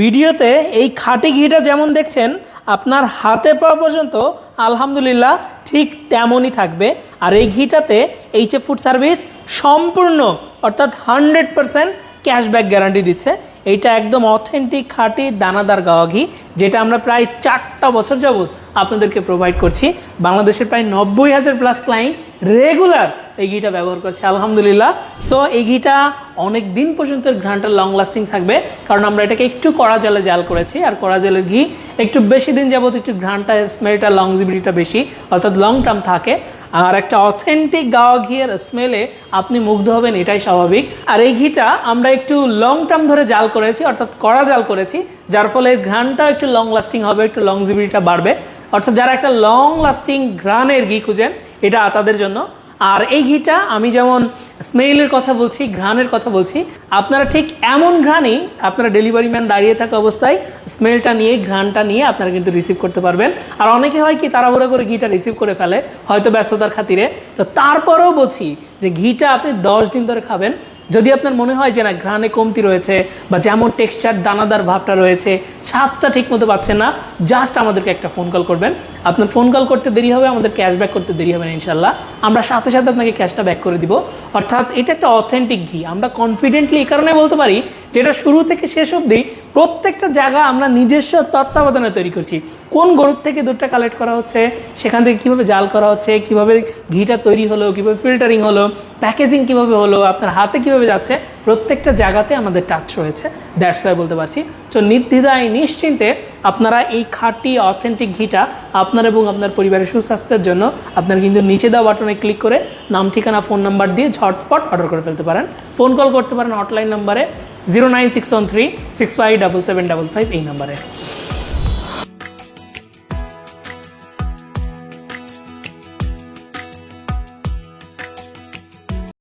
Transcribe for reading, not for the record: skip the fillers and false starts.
ভিডিওতে এই খাঁটি ঘিটা যেমন দেখছেন আপনার হাতে পাওয়া পর্যন্ত আলহামদুলিল্লাহ ঠিক তেমনই থাকবে। আর এই ঘিটাতে এইচএফ ফুড সার্ভিস সম্পূর্ণ অর্থাৎ 100% ক্যাশব্যাক গ্যারান্টি দিচ্ছে। এইটা একদম অথেন্টিক খাঁটি দানাদার গাওয়া ঘি, যেটা আমরা প্রায় 4টা বছর যাবত আপনাদেরকে প্রোভাইড করছি। বাংলাদেশের প্রায় 90,000 প্লাস ক্লায়েন্ট রেগুলার এই ঘিটা ব্যবহার করছে আলহামদুলিল্লাহ। সো এই ঘিটা অনেক দিন পর্যন্ত ঘ্রাণটা লং লাস্টিং থাকবে, কারণ আমরা এটাকে একটু কড়া জলে জাল করেছি। আর কড়া জলের ঘি একটু বেশি দিন যাবত একটু ঘ্রাণটা স্মেলটা লংজিবিলিটিটা বেশি, অর্থাৎ লং টার্ম থাকে। আর একটা অথেন্টিক গাওয়া ঘিয়ের স্মেলে আপনি মুগ্ধ হবেন, এটাই স্বাভাবিক। আর এই ঘিটা আমরা একটু লং টার্ম ধরে জাল করেছি, অর্থাৎ কড়া জাল করেছি, যার ফলে ঘ্রাণটাও একটু লং লাস্টিং হবে, একটু লংজিবিলিটিটা বাড়বে। অর্থাৎ যারা একটা লং লাস্টিং ঘ্রাণের ঘি খুঁজেন, এটা তাদের জন্য। আর এই ঘিটা আমি যেমন স্মেলের কথা বলছি, ঘ্রাণের কথা বলছি, আপনারা ঠিক এমন ঘ্রাণই আপনারা ডেলিভারি ম্যান দাঁড়িয়ে থাকা অবস্থায় স্মেলটা নিয়ে ঘ্রাণটা নিয়ে আপনারা কিন্তু রিসিভ করতে পারবেন। আর অনেকে হয় কি তাড়াহুড়ো করে ঘিটা রিসিভ করে ফেলে, হয়তো ব্যস্ততার খাতিরে। তো তারপরেও বলছি যে ঘিটা আপনি 10 দিন ধরে খাবেন, যদি আপনার মনে হয় যে না ঘ্রাণে কমতি রয়েছে বা যেমন টেক্সচার দানাদার ভাবটা রয়েছে, স্বাদটা ঠিক মতো পাচ্ছেন না, জাস্ট আমাদেরকে একটা ফোন কল করবেন। আপনার ফোন কল করতে দেরি হবে, আমাদের ক্যাশব্যাক করতে দেরি হবে না ইনশাল্লাহ। আমরা সাথে সাথে আপনাকে ক্যাশটা ব্যাক করে দিব। অর্থাৎ এটা একটা অথেন্টিক ঘি। আমরা কনফিডেন্টলি এই কারণে বলতে পারি যে এটা শুরু থেকে শেষ অবধি প্রত্যেকটা জায়গা আমরা নিজস্ব তত্ত্বাবধানে তৈরি করছি। কোন গরুর থেকে দুধটা কালেক্ট করা হচ্ছে, সেখান থেকে কীভাবে জাল করা হচ্ছে, কীভাবে ঘিটা তৈরি হলো, কীভাবে ফিল্টারিং হলো, প্যাকেজিং কীভাবে হলো, আপনার হাতে কীভাবে যাচ্ছে, প্রত্যেকটা জায়গাতে আমাদের টাচ রয়েছে। দ্যাটস ওয়াই বলতে পারছি। তো নির্দ্বিধায় নিশ্চিন্তে আপনারা এই খাঁটি অথেন্টিক ঘিটা আপনার এবং আপনার পরিবারের সুস্বাস্থ্যের জন্য আপনারা কিন্তু নিচে দেওয়া বাটনে ক্লিক করে নাম, ঠিকানা, ফোন নাম্বার দিয়ে ঝটপট অর্ডার করে ফেলতে পারেন। ফোন কল করতে পারেন হটলাইন নাম্বারে 09613 657755 এই নাম্বারে।